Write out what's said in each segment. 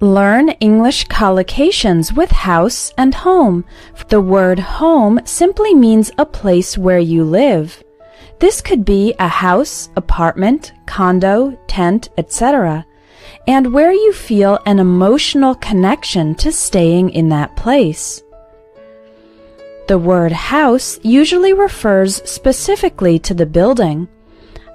Learn English collocations with house and home. The word home simply means a place where you live. This could be a house, apartment, condo, tent, etc., and where you feel an emotional connection to staying in that place. The word house usually refers specifically to the building.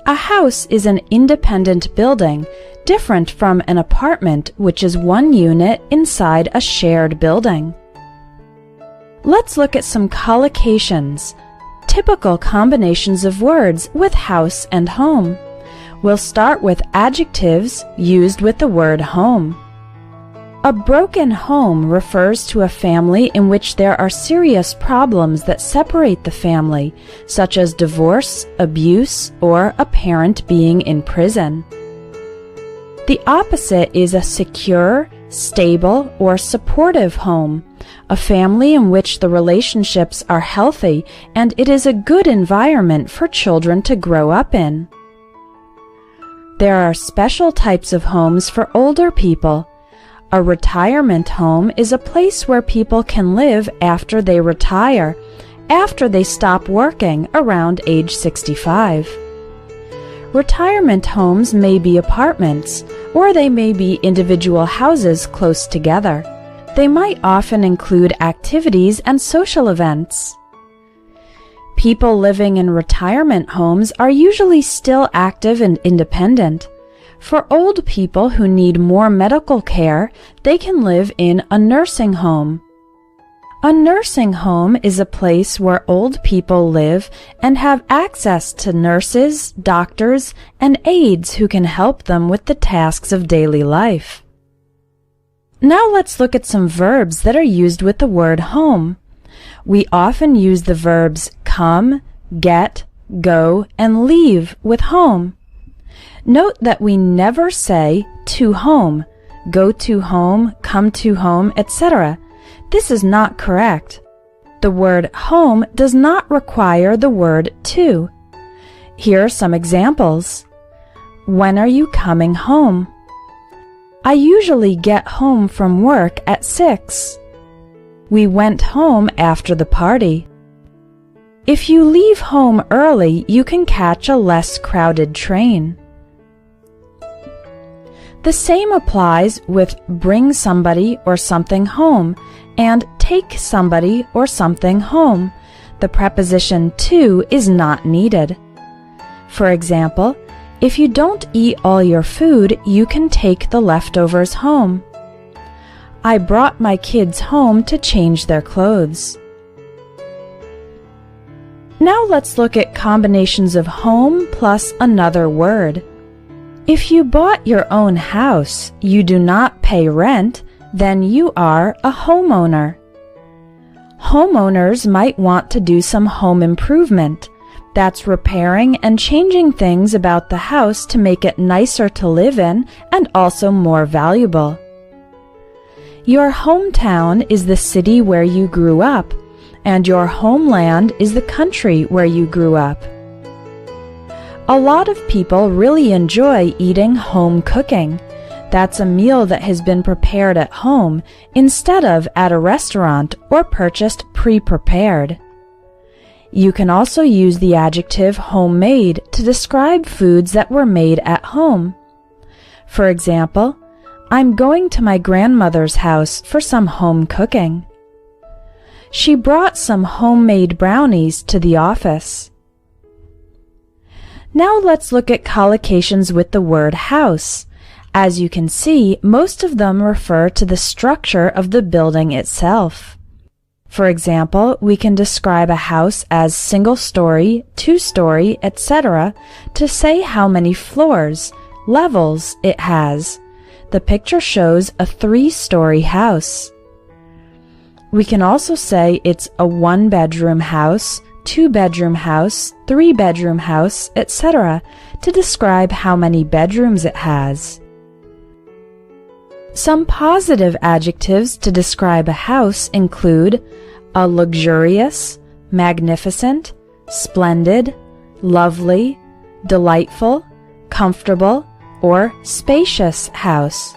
A house is an independent building, different from an apartment, which is one unit inside a shared building. Let's look at some collocations, typical combinations of words with house and home. We'll start with adjectives used with the word home. A broken home refers to a family in which there are serious problems that separate the family, such as divorce, abuse, or a parent being in prison. The opposite is a secure, stable, or supportive home, a family in which the relationships are healthy and it is a good environment for children to grow up in. There are special types of homes for older people. A retirement home is a place where people can live after they retire, after they stop working around age 65. Retirement homes may be apartments, or they may be individual houses close together. They might often include activities and social events. People living in retirement homes are usually still active and independent. For old people who need more medical care, they can live in a nursing home. A nursing home is a place where old people live and have access to nurses, doctors, and aides who can help them with the tasks of daily life. Now let's look at some verbs that are used with the word home. We often use the verbs come, get, go, and leave with home. Note that we never say to home, go to home, come to home, etc. This is not correct. The word home does not require the word to. Here are some examples. When are you coming home? I usually get home from work at 6. We went home after the party. If you leave home early, you can catch a less crowded train. The same applies with bring somebody or something home and take somebody or something home. The preposition to is not needed. For example, if you don't eat all your food, you can take the leftovers home. I brought my kids home to change their clothes. Now let's look at combinations of home plus another word. If you bought your own house, you do not pay rent, then you are a homeowner. Homeowners might want to do some home improvement. That's repairing and changing things about the house to make it nicer to live in and also more valuable. Your hometown is the city where you grew up, and your homeland is the country where you grew up. A lot of people really enjoy eating home cooking. That's a meal that has been prepared at home instead of at a restaurant or purchased pre-prepared. You can also use the adjective homemade to describe foods that were made at home. For example, I'm going to my grandmother's house for some home cooking. She brought some homemade brownies to the office. Now let's look at collocations with the word house. As you can see, most of them refer to the structure of the building itself. For example, we can describe a house as single-story, two-story, etc. to say how many floors, levels it has. The picture shows a 3-story house. We can also say it's a 1-bedroom house, 2-bedroom house, 3-bedroom house, etc. to describe how many bedrooms it has. Some positive adjectives to describe a house include a luxurious, magnificent, splendid, lovely, delightful, comfortable, or spacious house.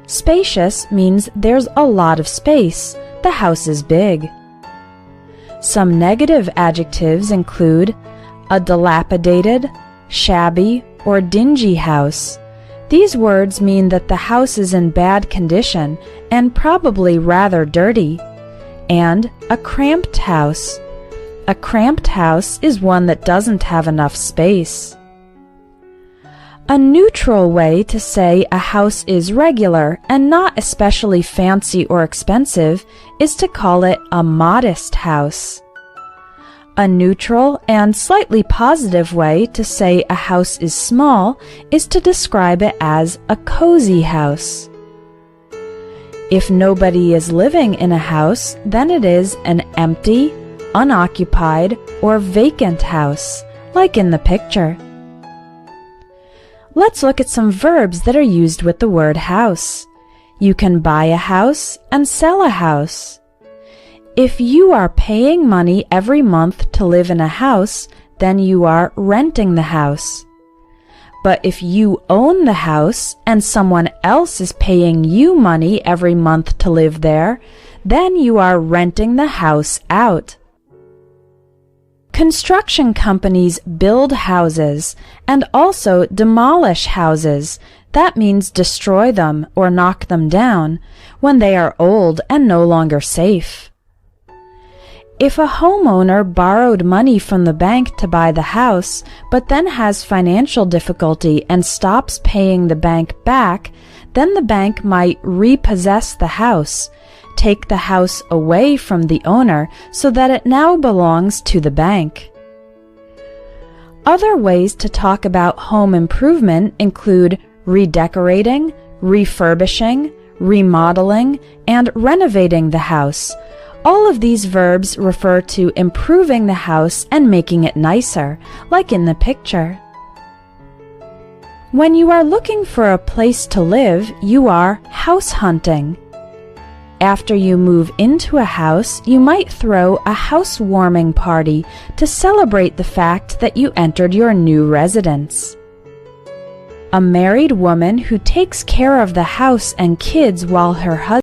Spacious means there's a lot of space. The house is big. Some negative adjectives include a dilapidated, shabby, or dingy house. These words mean that the house is in bad condition and probably rather dirty. And a cramped house. A cramped house is one that doesn't have enough space. A neutral way to say a house is regular and not especially fancy or expensive is to call it a modest house. A neutral and slightly positive way to say a house is small is to describe it as a cozy house. If nobody is living in a house, then it is an empty, unoccupied, or vacant house, like in the picture. Let's look at some verbs that are used with the word house. You can buy a house and sell a house. If you are paying money every month to live in a house, then you are renting the house. But if you own the house and someone else is paying you money every month to live there, then you are renting the house out. Construction companies build houses and also demolish houses. That means destroy them or knock them down when they are old and no longer safe. If a homeowner borrowed money from the bank to buy the house, but then has financial difficulty and stops paying the bank back, then the bank might repossess the house, take the house away from the owner so that it now belongs to the bank. Other ways to talk about home improvement include redecorating, refurbishing, remodeling, and renovating the house. All of these verbs refer to improving the house and making it nicer, like in the picture. When you are looking for a place to live, you are house hunting. After you move into a house, you might throw a housewarming party to celebrate the fact that you entered your new residence. A married woman who takes care of the house and kids while her husband